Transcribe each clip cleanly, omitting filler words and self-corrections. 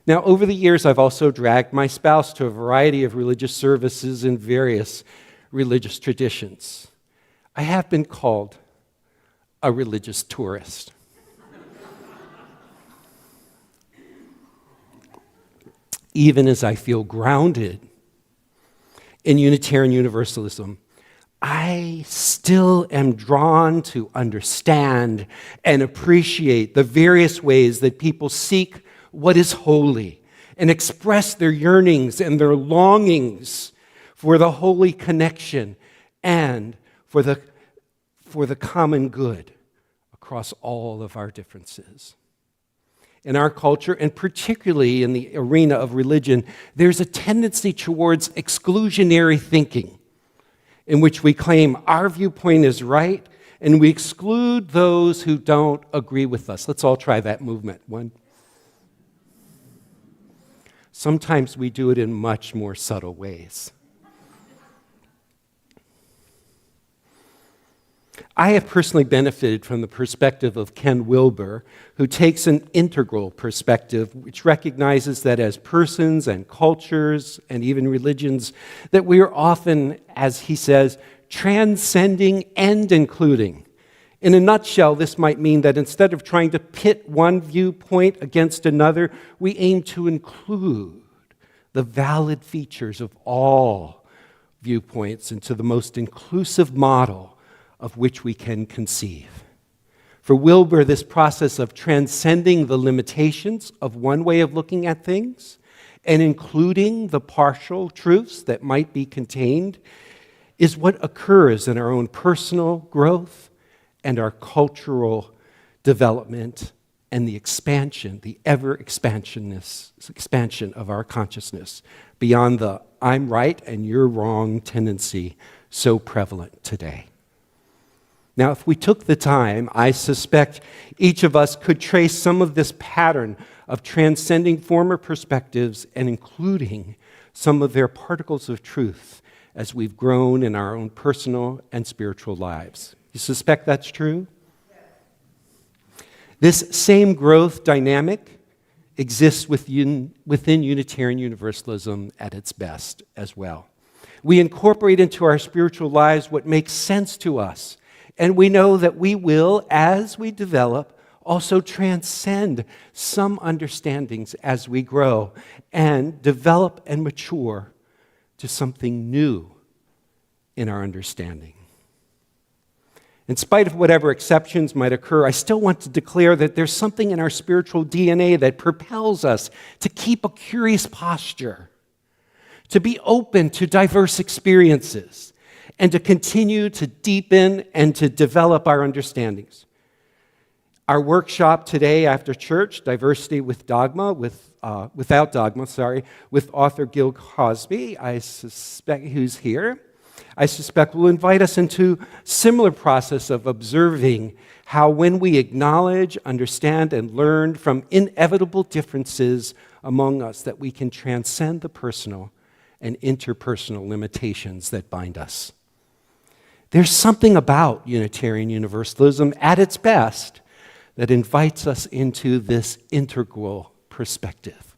Now, over the years, I've also dragged my spouse to a variety of religious services in various religious traditions. I have been called a religious tourist. Even as I feel grounded in Unitarian Universalism, I still am drawn to understand and appreciate the various ways that people seek what is holy and express their yearnings and their longings for the holy connection and for the common good across all of our differences. In our culture, and particularly in the arena of religion, there's a tendency towards exclusionary thinking, in which we claim our viewpoint is right and we exclude those who don't agree with us. Let's all try that movement. One. Sometimes we do it in much more subtle ways. I have personally benefited from the perspective of Ken Wilber, who takes an integral perspective which recognizes that as persons and cultures and even religions, that we are often, as he says, transcending and including. In a nutshell, this might mean that instead of trying to pit one viewpoint against another, we aim to include the valid features of all viewpoints into the most inclusive model of which we can conceive. For Wilber, this process of transcending the limitations of one way of looking at things and including the partial truths that might be contained is what occurs in our own personal growth and our cultural development and the expansion, the expansion of our consciousness beyond the I'm right and you're wrong tendency so prevalent today. Now, if we took the time, I suspect each of us could trace some of this pattern of transcending former perspectives and including some of their particles of truth as we've grown in our own personal and spiritual lives. You suspect that's true? Yes. This same growth dynamic exists within Unitarian Universalism at its best as well. We incorporate into our spiritual lives what makes sense to us. And we know that we will, as we develop, also transcend some understandings as we grow and develop and mature to something new in our understanding. In spite of whatever exceptions might occur, I still want to declare that there's something in our spiritual DNA that propels us to keep a curious posture, to be open to diverse experiences, and to continue to deepen and to develop our understandings. Our workshop today after church, Diversity with Dogma, Without Dogma, with author Gil Cosby, who's here, I suspect will invite us into a similar process of observing how when we acknowledge, understand, and learn from inevitable differences among us, that we can transcend the personal and interpersonal limitations that bind us. There's something about Unitarian Universalism at its best that invites us into this integral perspective.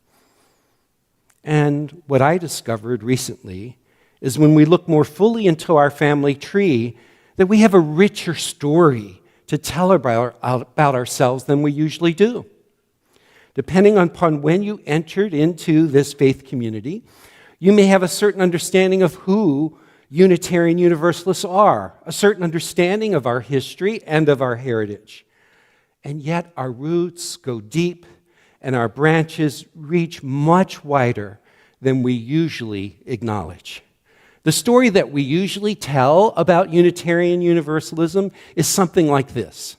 And what I discovered recently is when we look more fully into our family tree, that we have a richer story to tell about ourselves than we usually do. Depending upon when you entered into this faith community, you may have a certain understanding of who Unitarian Universalists are, a certain understanding of our history and of our heritage. And yet our roots go deep and our branches reach much wider than we usually acknowledge. The story that we usually tell about Unitarian Universalism is something like this.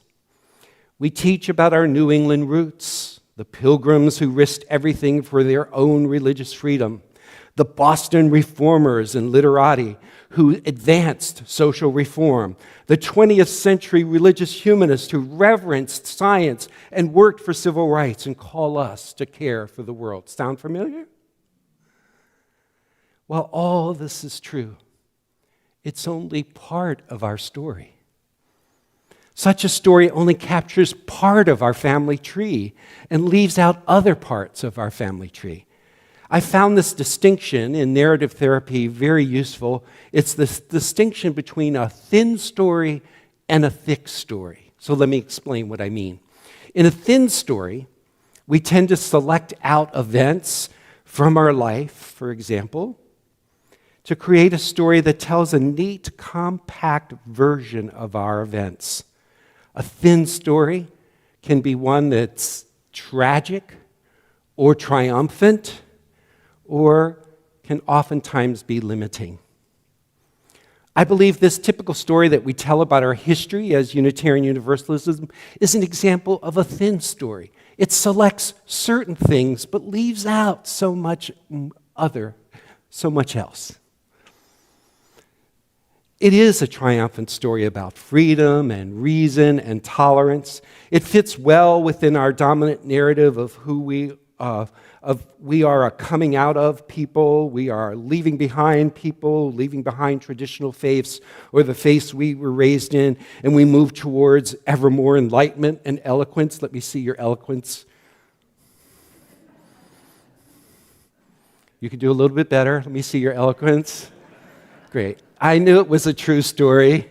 We teach about our New England roots, the pilgrims who risked everything for their own religious freedom, the Boston reformers and literati who advanced social reform, the 20th century religious humanists who reverenced science and worked for civil rights and call us to care for the world. Sound familiar? While all this is true, it's only part of our story. Such a story only captures part of our family tree and leaves out other parts of our family tree. I found this distinction in narrative therapy very useful. It's this distinction between a thin story and a thick story. So let me explain what I mean. In a thin story, we tend to select out events from our life, for example, to create a story that tells a neat, compact version of our events. A thin story can be one that's tragic or triumphant, or can oftentimes be limiting. I believe this typical story that we tell about our history as Unitarian Universalism is an example of a thin story. It selects certain things but leaves out so much else. It is a triumphant story about freedom and reason and tolerance. It fits well within our dominant narrative of who we are a coming out of people, we are leaving behind people, leaving behind traditional faiths or the faiths we were raised in, and we move towards ever more enlightenment and eloquence. Let me see your eloquence. You can do a little bit better. Let me see your eloquence. Great. I knew it was a true story.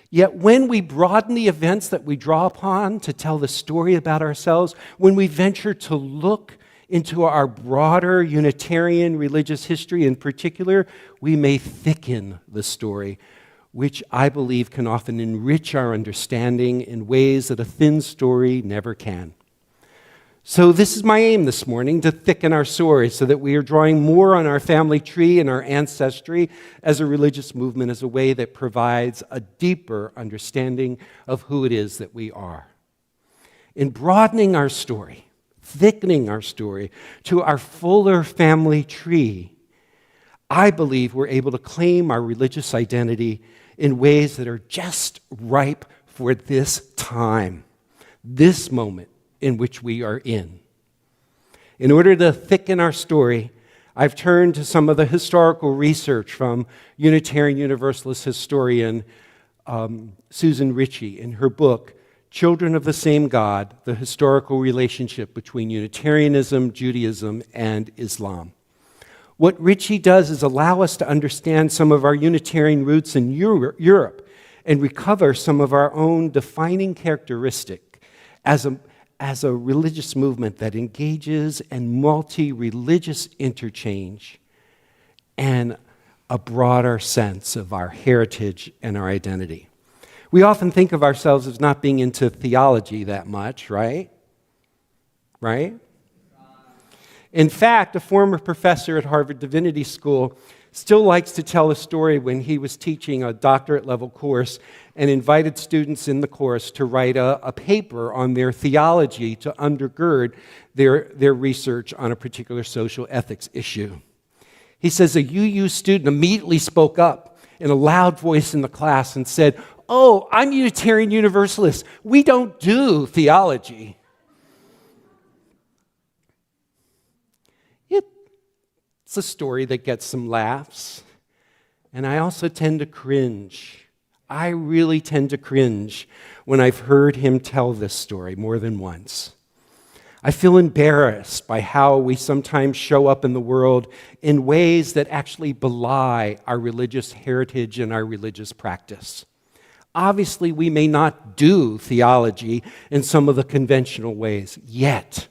Yet when we broaden the events that we draw upon to tell the story about ourselves, when we venture to look into our broader Unitarian religious history in particular, we may thicken the story, which I believe can often enrich our understanding in ways that a thin story never can. So this is my aim this morning, to thicken our story so that we are drawing more on our family tree and our ancestry as a religious movement, as a way that provides a deeper understanding of who it is that we are. In broadening our story, thickening our story to our fuller family tree, I believe we're able to claim our religious identity in ways that are just ripe for this time, this moment in which we are in. In order to thicken our story, I've turned to some of the historical research from Unitarian Universalist historian Susan Ritchie in her book, Children of the Same God, The Historical Relationship Between Unitarianism, Judaism, and Islam. What Ritchie does is allow us to understand some of our Unitarian roots in Europe and recover some of our own defining characteristic as a religious movement that engages in multi-religious interchange and a broader sense of our heritage and our identity. We often think of ourselves as not being into theology that much, right? Right? In fact, a former professor at Harvard Divinity School still likes to tell a story when he was teaching a doctorate level course and invited students in the course to write a paper on their theology to undergird their research on a particular social ethics issue. He says a UU student immediately spoke up in a loud voice in the class and said, "Oh, I'm Unitarian Universalist. We don't do theology." It's a story that gets some laughs, and I also tend to cringe. I really tend to cringe when I've heard him tell this story more than once. I feel embarrassed by how we sometimes show up in the world in ways that actually belie our religious heritage and our religious practice. Obviously, we may not do theology in some of the conventional ways, yet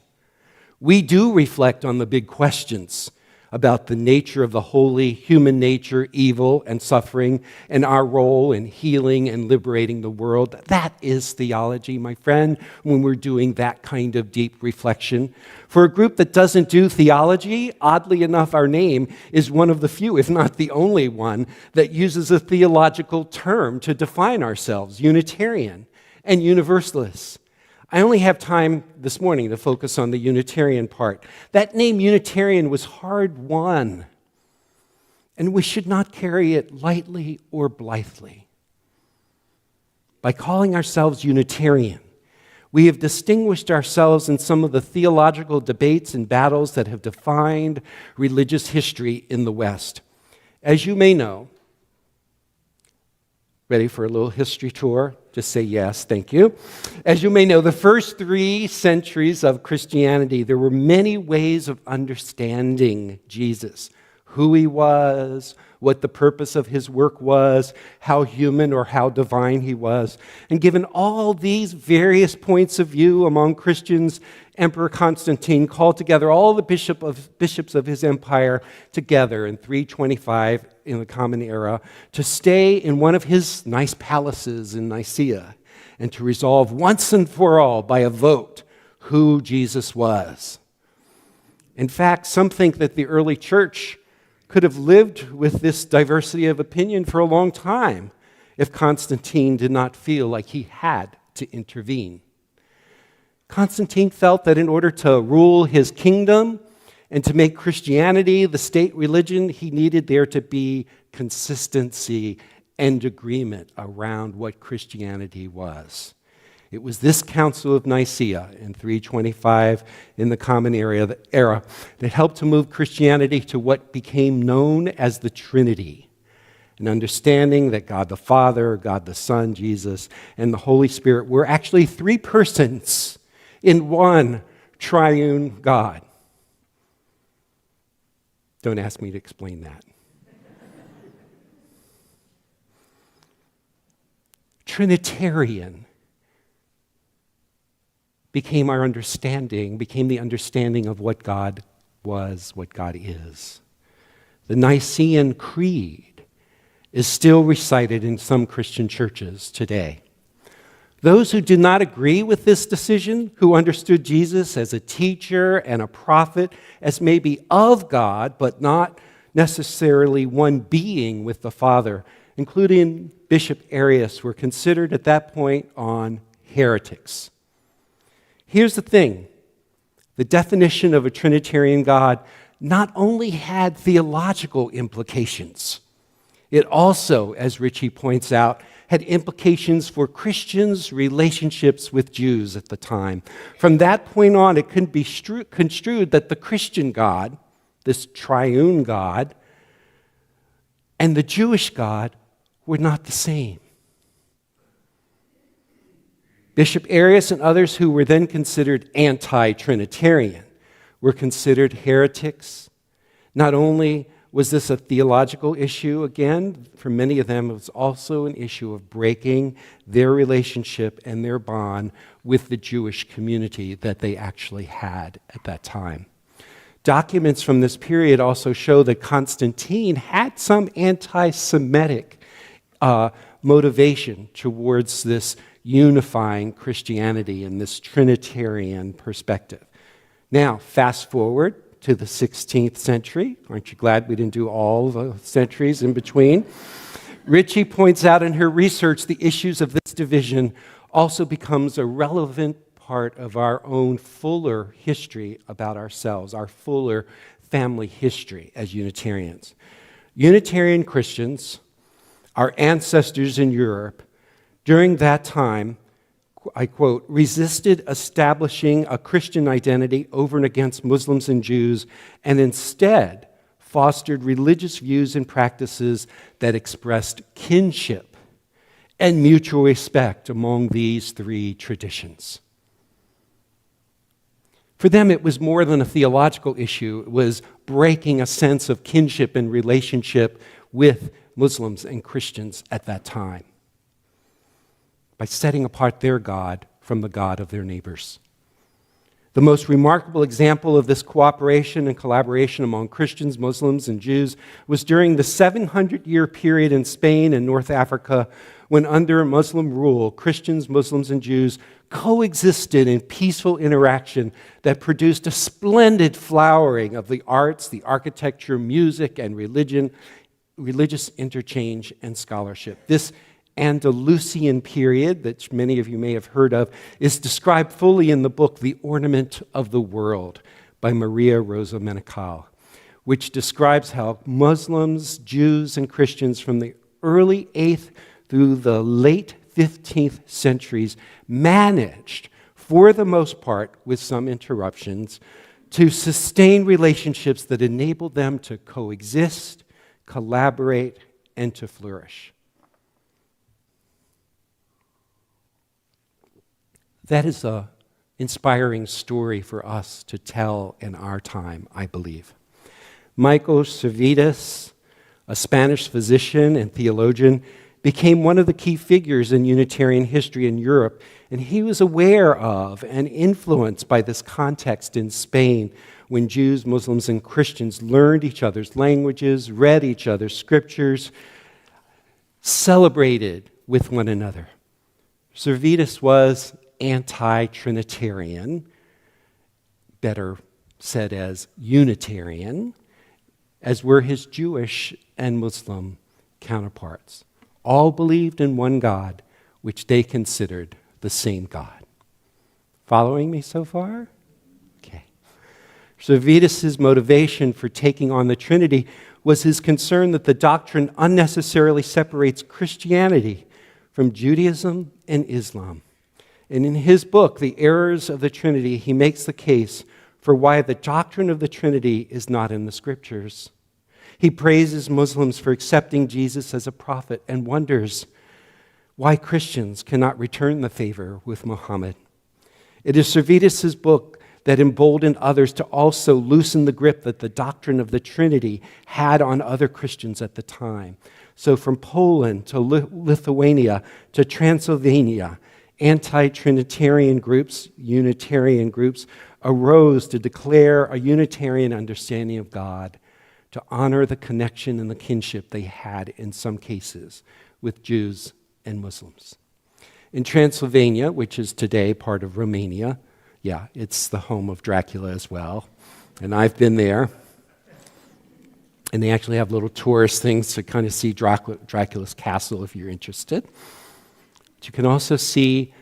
we do reflect on the big questions about the nature of the holy, human nature, evil and suffering, and our role in healing and liberating the world. That is theology, my friend, when we're doing that kind of deep reflection. For a group that doesn't do theology, oddly enough, our name is one of the few, if not the only one, that uses a theological term to define ourselves, Unitarian and Universalists. I only have time this morning to focus on the Unitarian part. That name Unitarian was hard-won, and we should not carry it lightly or blithely. By calling ourselves Unitarian, we have distinguished ourselves in some of the theological debates and battles that have defined religious history in the West. As you may know, Ready for a little history tour? Just say yes, thank you. As you may know, the first 3 centuries of Christianity, there were many ways of understanding Jesus, who he was, what the purpose of his work was, how human or how divine he was. And given all these various points of view among Christians, Emperor Constantine called together all the bishops of his empire together in 325 in the Common Era to stay in one of his nice palaces in Nicaea and to resolve once and for all by a vote who Jesus was. In fact, some think that the early church could have lived with this diversity of opinion for a long time if Constantine did not feel like he had to intervene. Constantine felt that in order to rule his kingdom and to make Christianity the state religion, he needed there to be consistency and agreement around what Christianity was. It was this Council of Nicaea in 325 in the Common Era that helped to move Christianity to what became known as the Trinity, an understanding that God the Father, God the Son, Jesus, and the Holy Spirit were actually 3 persons in one triune God. Don't ask me to explain that. Trinitarian became our understanding, became the understanding of what God was, what God is. The Nicene Creed is still recited in some Christian churches today. Those who did not agree with this decision, who understood Jesus as a teacher and a prophet, as maybe of God, but not necessarily one being with the Father, including Bishop Arius, were considered at that point on heretics. Here's the thing. The definition of a Trinitarian God not only had theological implications, it also, as Ritchie points out, had implications for Christians' relationships with Jews at the time. From that point on, it can be construed that the Christian God, this triune God, and the Jewish God were not the same. Bishop Arius and others who were then considered anti-Trinitarian were considered heretics. Not only was this a theological issue, again, for many of them, it was also an issue of breaking their relationship and their bond with the Jewish community that they actually had at that time. Documents from this period also show that Constantine had some anti-Semitic motivation towards this unifying Christianity in this Trinitarian perspective. Now, fast forward to the 16th century. Aren't you glad we didn't do all the centuries in between? Ritchie points out in her research the issues of this division also becomes a relevant part of our own fuller history about ourselves, our fuller family history as Unitarians. Unitarian Christians, our ancestors in Europe, during that time, I quote, resisted establishing a Christian identity over and against Muslims and Jews, and instead fostered religious views and practices that expressed kinship and mutual respect among these 3 traditions. For them, it was more than a theological issue. It was breaking a sense of kinship and relationship with Muslims and Christians at that time by setting apart their God from the God of their neighbors. The most remarkable example of this cooperation and collaboration among Christians, Muslims, and Jews was during the 700-year period in Spain and North Africa when under Muslim rule, Christians, Muslims, and Jews coexisted in peaceful interaction that produced a splendid flowering of the arts, the architecture, music, and religious interchange and scholarship. This Andalusian period, that many of you may have heard of, is described fully in the book The Ornament of the World by Maria Rosa Menocal, which describes how Muslims, Jews, and Christians from the early 8th through the late 15th centuries managed, for the most part, with some interruptions, to sustain relationships that enabled them to coexist, collaborate, and to flourish. That is an inspiring story for us to tell in our time, I believe. Michael Servetus, a Spanish physician and theologian, became one of the key figures in Unitarian history in Europe, and he was aware of and influenced by this context in Spain when Jews, Muslims, and Christians learned each other's languages, read each other's scriptures, celebrated with one another. Servetus was anti-Trinitarian, better said as Unitarian, as were his Jewish and Muslim counterparts. All believed in one God, which they considered the same God. Following me so far? Okay. Servetus' motivation for taking on the Trinity was his concern that the doctrine unnecessarily separates Christianity from Judaism and Islam. And in his book, The Errors of the Trinity, he makes the case for why the doctrine of the Trinity is not in the Scriptures. He praises Muslims for accepting Jesus as a prophet and wonders why Christians cannot return the favor with Muhammad. It is Servetus' book that emboldened others to also loosen the grip that the doctrine of the Trinity had on other Christians at the time. So from Poland to Lithuania to Transylvania, anti-Trinitarian groups, Unitarian groups, arose to declare a Unitarian understanding of God, to honor the connection and the kinship they had in some cases with Jews and Muslims. In Transylvania, which is today part of Romania, yeah, it's the home of Dracula as well, and I've been there. And they actually have little tourist things to kind of see Dracula's castle if you're interested. But you can also see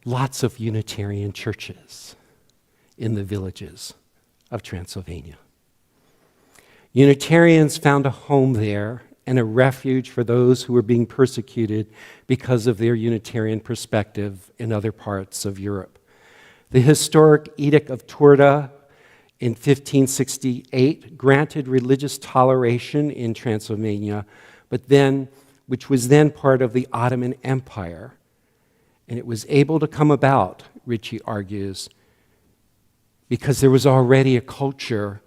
lots of Unitarian churches in the villages of Transylvania. Unitarians found a home there and a refuge for those who were being persecuted because of their Unitarian perspective in other parts of Europe. The historic Edict of Torda in 1568 granted religious toleration in Transylvania, which was then part of the Ottoman Empire. And it was able to come about, Ritchie argues, because there was already a culture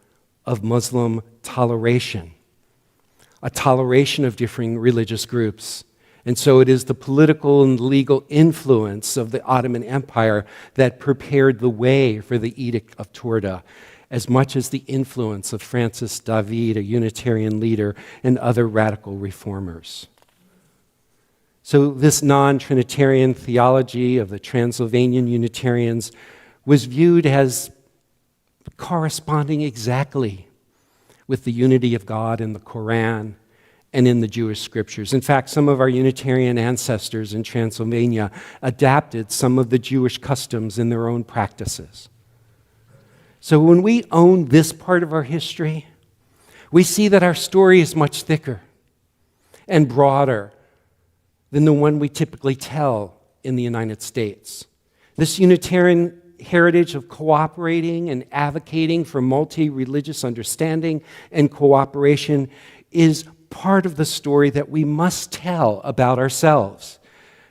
of Muslim toleration, a toleration of differing religious groups. And so it is the political and legal influence of the Ottoman Empire that prepared the way for the Edict of Torda, as much as the influence of Francis David, a Unitarian leader, and other radical reformers. So this non-Trinitarian theology of the Transylvanian Unitarians was viewed as corresponding exactly with the unity of God in the Quran and in the Jewish scriptures. In fact, some of our Unitarian ancestors in Transylvania adapted some of the Jewish customs in their own practices. So when we own this part of our history, we see that our story is much thicker and broader than the one we typically tell in the United States. This Unitarian heritage of cooperating and advocating for multi-religious understanding and cooperation is part of the story that we must tell about ourselves.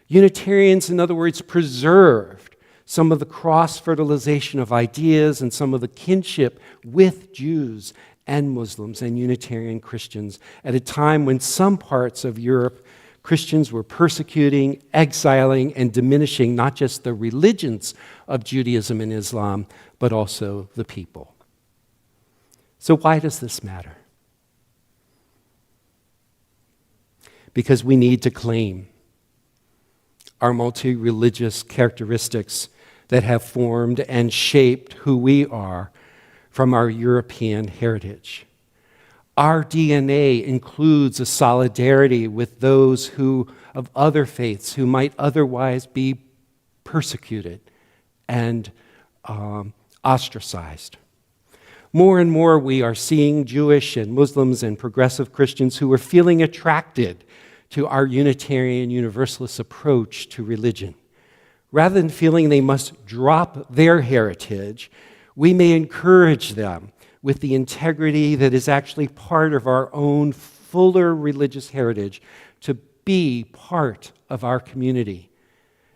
Unitarians, in other words, preserved some of the cross-fertilization of ideas and some of the kinship with Jews and Muslims and Unitarian Christians at a time when some parts of Europe Christians were persecuting, exiling, and diminishing not just the religions of Judaism and Islam, but also the people. So why does this matter? Because we need to claim our multi-religious characteristics that have formed and shaped who we are from our European heritage. Our DNA includes a solidarity with those of other faiths who might otherwise be persecuted and ostracized. More and more we are seeing Jewish and Muslims and progressive Christians who are feeling attracted to our Unitarian Universalist approach to religion. Rather than feeling they must drop their heritage, we may encourage them with the integrity that is actually part of our own fuller religious heritage to be part of our community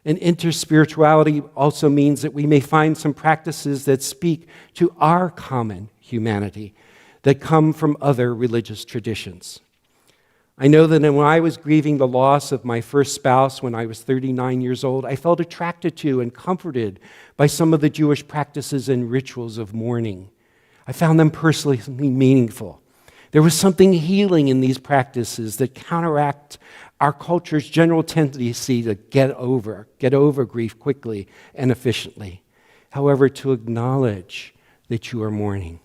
And interspirituality also means that we may find some practices that speak to our common humanity, that come from other religious traditions. I know that when I was grieving the loss of my first spouse when I was 39 years old, I felt attracted to and comforted by some of the Jewish practices and rituals of mourning. I found them personally meaningful. There was something healing in these practices that counteract our culture's general tendency to get over grief quickly and efficiently. However, to acknowledge that you are mourning,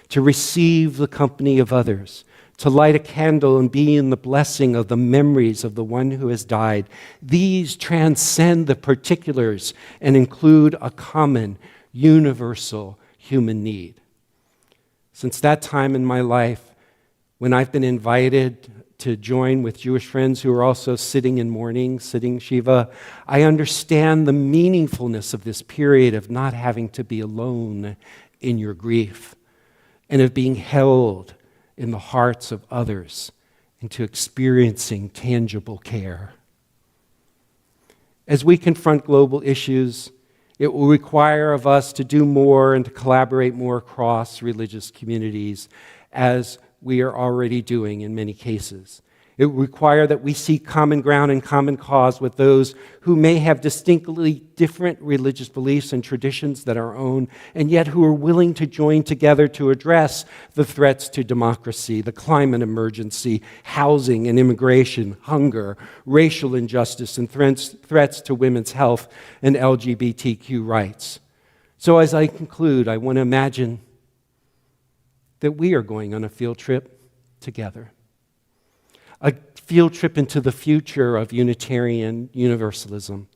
to receive the company of others, to light a candle and be in the blessing of the memories of the one who has died. These transcend the particulars and include a common, universal human need. Since that time in my life, when I've been invited to join with Jewish friends who are also sitting in mourning, sitting Shiva, I understand the meaningfulness of this period of not having to be alone in your grief and of being held in the hearts of others into experiencing tangible care. As we confront global issues, it will require of us to do more and to collaborate more across religious communities, as we are already doing in many cases. It will require that we seek common ground and common cause with those who may have distinctly different religious beliefs and traditions than our own, and yet who are willing to join together to address the threats to democracy, the climate emergency, housing and immigration, hunger, racial injustice, and threats to women's health and LGBTQ rights. So as I conclude, I want to imagine that we are going on a field trip together. A field trip into the future of Unitarian Universalism.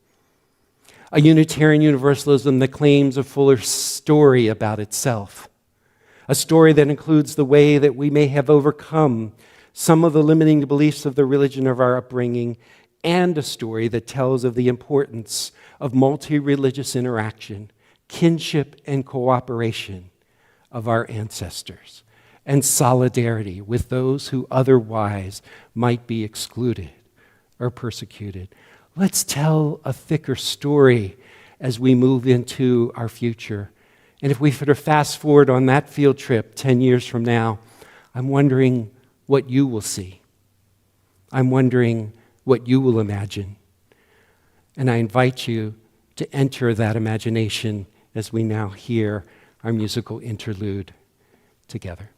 A Unitarian Universalism that claims a fuller story about itself. A story that includes the way that we may have overcome some of the limiting beliefs of the religion of our upbringing, and a story that tells of the importance of multi-religious interaction, kinship and cooperation of our ancestors, and solidarity with those who otherwise might be excluded or persecuted. Let's tell a thicker story as we move into our future. And if we sort of fast forward on that field trip 10 years from now, I'm wondering what you will see. I'm wondering what you will imagine. And I invite you to enter that imagination as we now hear our musical interlude together.